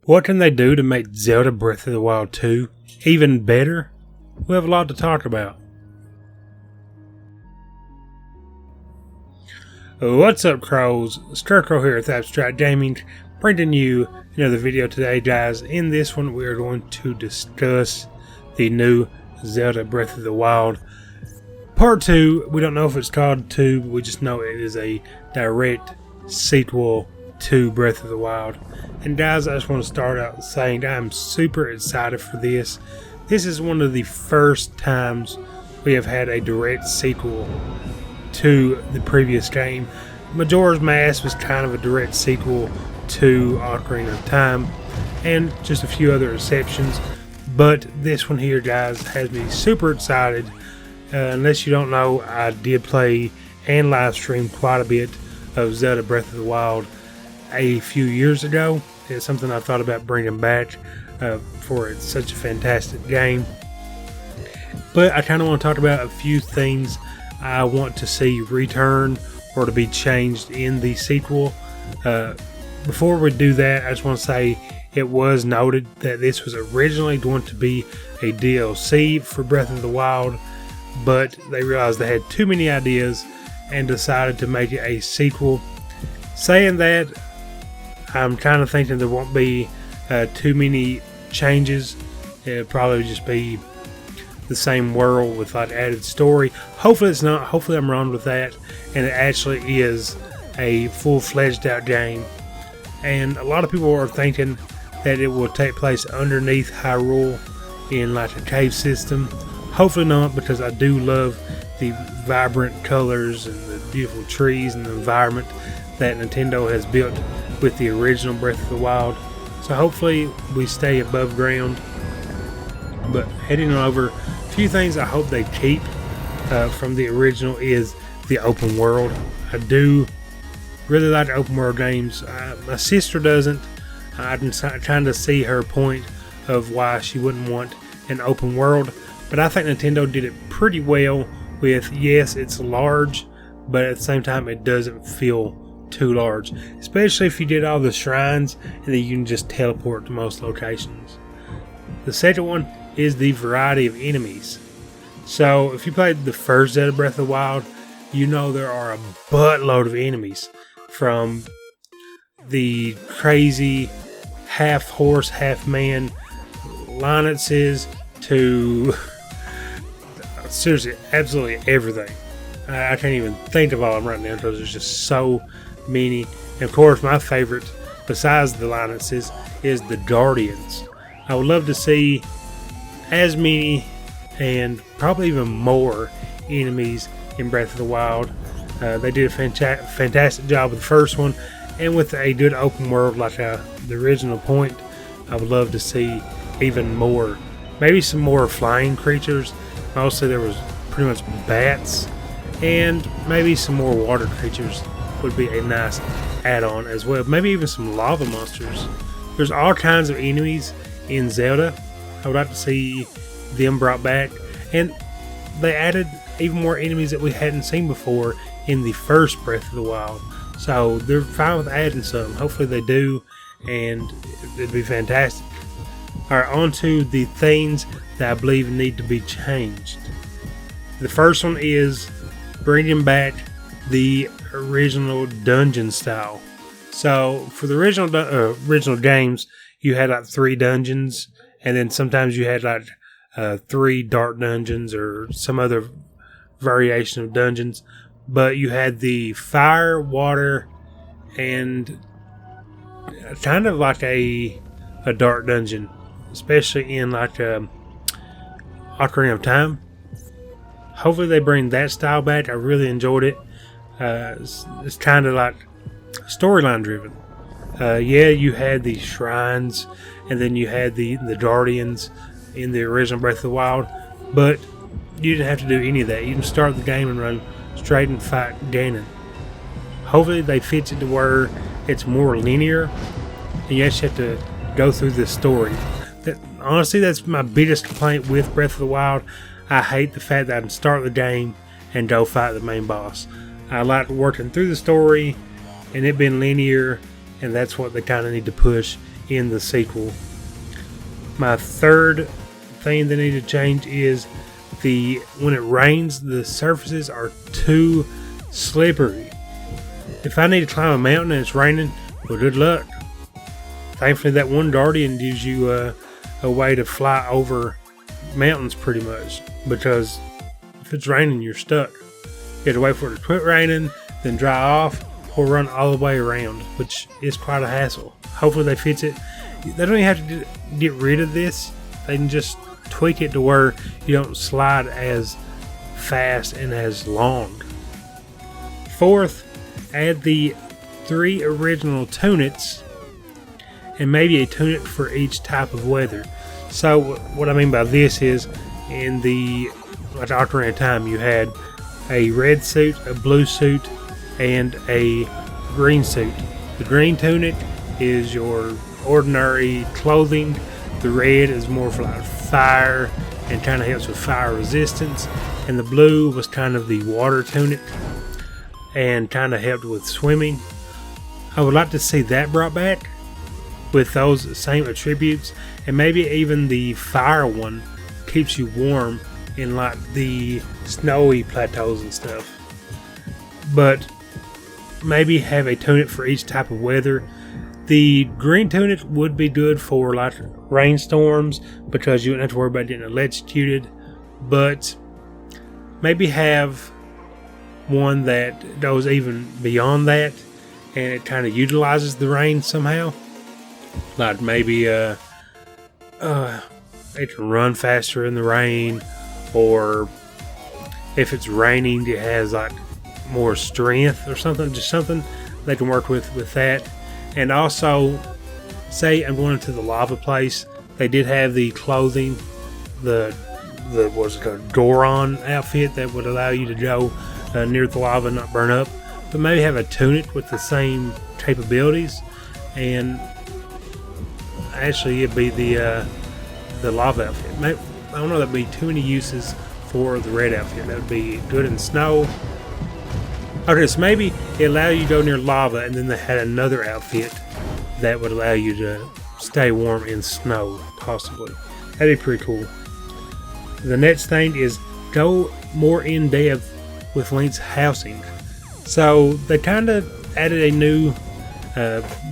What can they do to make Zelda Breath of the Wild 2 even better? We have a lot to talk about. What's up, Crows? Scarecrow here with Abstract Gaming, bringing you another video today, guys. In this one, we are going to discuss the new Zelda Breath of the Wild Part 2. We don't know if it's called 2, but we just know it is a direct sequel to Breath of the Wild. And guys, I just want to start out saying I'm super excited for this. This is one of the first times we have had a direct sequel to the previous game. Majora's Mask was kind of a direct sequel to Ocarina of Time, and just a few other exceptions. But this one here, guys, has me super excited. Unless you don't know, I did play and live stream quite a bit of Zelda Breath of the Wild a few years ago. It's something I thought about bringing back for it's such a fantastic game. But I kind of want to talk about a few things I want to see return or to be changed in the sequel. Before we do that, I just want to say it was noted that this was originally going to be a DLC for Breath of the Wild, but they realized they had too many ideas and decided to make it a sequel. Saying that, I'm kind of thinking there won't be too many changes. It'll probably just be the same world with like added story. Hopefully it's not. Hopefully I'm wrong with that, and it actually is a full-fledged out game. And a lot of people are thinking that it will take place underneath Hyrule in like a cave system. Hopefully not, because I do love the vibrant colors and the beautiful trees and the environment that Nintendo has built with the original Breath of the Wild. So hopefully we stay above ground. But heading on over, a few things I hope they keep from the original is the open world. I do really like open world games. My sister doesn't. I can kind of see her point of why she wouldn't want an open world. But I think Nintendo did it pretty well with, yes, it's large, but at the same time it doesn't feel too large, especially if you did all the shrines and then you can just teleport to most locations. The second one is the variety of enemies. So if you played the first Zelda Breath of the Wild, you know there are a buttload of enemies, from the crazy half horse, half man Linuxes to seriously absolutely everything. I can't even think of all of them right now because there's just so many. And of course, my favorite, besides the Linuxes, is the Guardians. I would love to see as many and probably even more enemies in Breath of the Wild. They did a fantastic job with the first one, and with a good open world like the original point, I would love to see even more. Maybe some more flying creatures. Mostly there was pretty much bats, and maybe some more water creatures would be a nice add-on as well. Maybe even some lava monsters. There's all kinds of enemies in Zelda. I would like to see them brought back, and they added even more enemies that we hadn't seen before in the first Breath of the Wild. So they're fine with adding some. Hopefully they do, and it'd be fantastic. Alright, on to the things that I believe need to be changed. The first one is bringing back the original dungeon style. So for the original games, you had like 3 dungeons, and then sometimes you had like 3 dark dungeons or some other variation of dungeons. But you had the fire, water, and kind of like a dark dungeon, especially in like Ocarina of Time. Hopefully they bring that style back. I really enjoyed it. It's kind of like storyline driven. Yeah, you had the shrines, and then you had the Guardians in the original Breath of the Wild, but you didn't have to do any of that. You can start the game and run straight and fight Ganon. Hopefully they fix it to where it's more linear, and you actually have to go through the story. Honestly, that's my biggest complaint with Breath of the Wild. I hate the fact that I can start the game and go fight the main boss. I like working through the story and it being linear, and that's what they kind of need to push in the sequel. My third thing they need to change is when it rains, the surfaces are too slippery. If I need to climb a mountain and it's raining, well, good luck. Thankfully, that one Guardian gives you a way to fly over mountains pretty much, because if it's raining, you're stuck. You have to wait for it to quit raining, then dry off, or run all the way around, which is quite a hassle. Hopefully they fix it. They don't even have to get rid of this. They can just tweak it to where you don't slide as fast and as long. Fourth, add the 3 original tunics and maybe a tunic for each type of weather. So what I mean by this is, in the Ocarina of Time, you had a red suit, a blue suit, and a green suit. The green tunic is your ordinary clothing. The red is more for like fire and kind of helps with fire resistance. And the blue was kind of the water tunic and kind of helped with swimming. I would like to see that brought back with those same attributes, and maybe even the fire one keeps you warm in like the snowy plateaus and stuff. But maybe have a tunic for each type of weather. The green tunic would be good for like rainstorms, because you wouldn't have to worry about getting electrocuted. But maybe have one that goes even beyond that, and it kind of utilizes the rain somehow. Like maybe it can run faster in the rain, or if it's raining, it has like more strength or something. Just something they can work with that. And also, say I'm going to the lava place, they did have the clothing, the what's it called, Goron outfit that would allow you to go near the lava and not burn up. But maybe have a tunic with the same capabilities, and actually it'd be the lava outfit. Maybe, I don't know, that'd be too many uses for the red outfit. That would be good in snow. Okay, so maybe it allowed you to go near lava, and then they had another outfit that would allow you to stay warm in snow, possibly. That'd be pretty cool. The next thing is go more in depth with Link's housing. So they kind of added a new,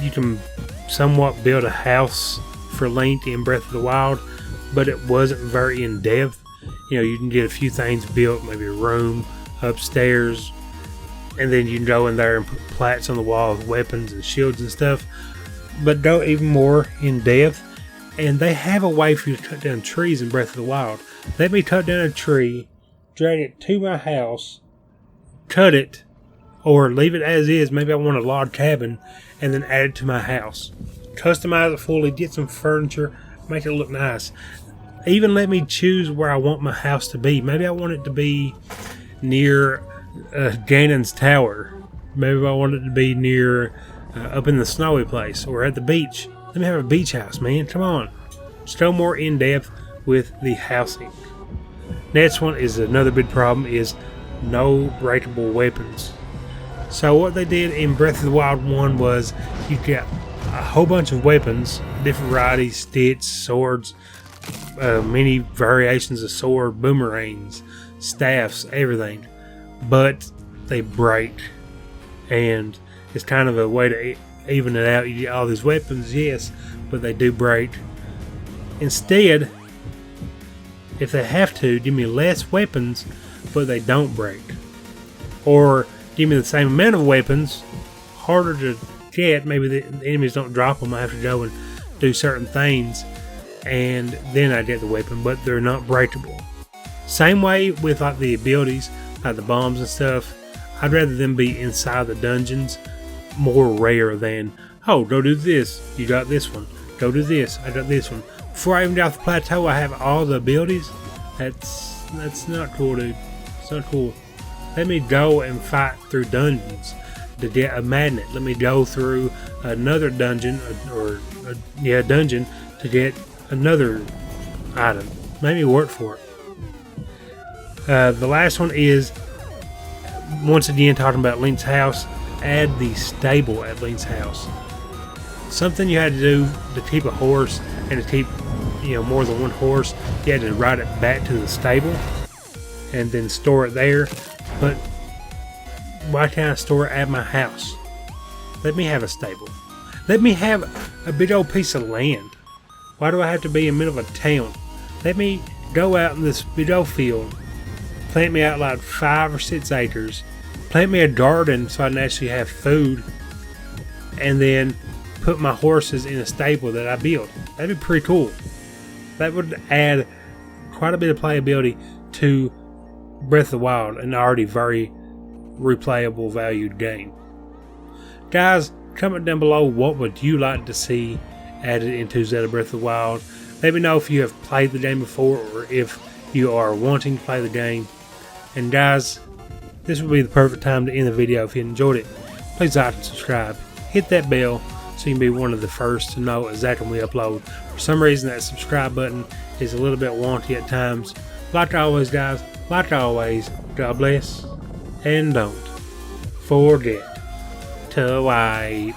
you can somewhat build a house for Link in Breath of the Wild, but it wasn't very in depth. You know, you can get a few things built, maybe a room upstairs, and then you can go in there and put plaques on the wall with weapons and shields and stuff, but go even more in depth. And they have a way for you to cut down trees in Breath of the Wild. Let me cut down a tree, drag it to my house, cut it, or leave it as is. Maybe I want a log cabin, and then add it to my house. Customize it fully, get some furniture, make it look nice. Even let me choose where I want my house to be. Maybe I want it to be near Ganon's tower. Maybe I want it to be near up in the snowy place, or at the beach. Let me have a beach house, man. Come on. Just go more in depth with the housing. Next one is another big problem, is no breakable weapons. So what they did in Breath of the Wild 1 was you got a whole bunch of weapons, different varieties, sticks, swords, many variations of sword, boomerangs, staffs, everything. But they break, and it's kind of a way to even it out. You get all these weapons, yes, but they do break. Instead, if they have to, give me less weapons, but they don't break. Or give me the same amount of weapons, harder to get. Maybe the enemies don't drop them. I have to go and do certain things, and then I get the weapon, but they're not breakable. Same way with like the abilities, like the bombs and stuff. I'd rather them be inside the dungeons, more rare than, oh, go do this, you got this one. Go do this, I got this one. Before I even get off the plateau, I have all the abilities. That's not cool, dude. It's not cool. Let me go and fight through dungeons to get a magnet. Let me go through another dungeon, dungeon to get another item. Maybe work for it. The last one is, once again talking about Link's house, add the stable at Link's house. something you had to do to keep a horse, and to keep, more than one horse, you had to ride it back to the stable and then store it there. But why can't I store it at my house? Let me have a stable. Let me have a big old piece of land. Why do I have to be in the middle of a town? Let me go out in this big old field, plant me out like 5 or 6 acres, plant me a garden so I can actually have food, and then put my horses in a stable that I build. That'd be pretty cool. That would add quite a bit of playability to Breath of the Wild, an already very replayable, valued game. Guys, comment down below, what would you like to see added into Zelda Breath of the Wild? Let me know if you have played the game before, or if you are wanting to play the game. And guys, this would be the perfect time to end the video. If you enjoyed it, please like and subscribe. Hit that bell so you can be one of the first to know exactly when we upload. For some reason, that subscribe button is a little bit wonky at times. Like always, guys, like always, God bless, and don't forget to wipe.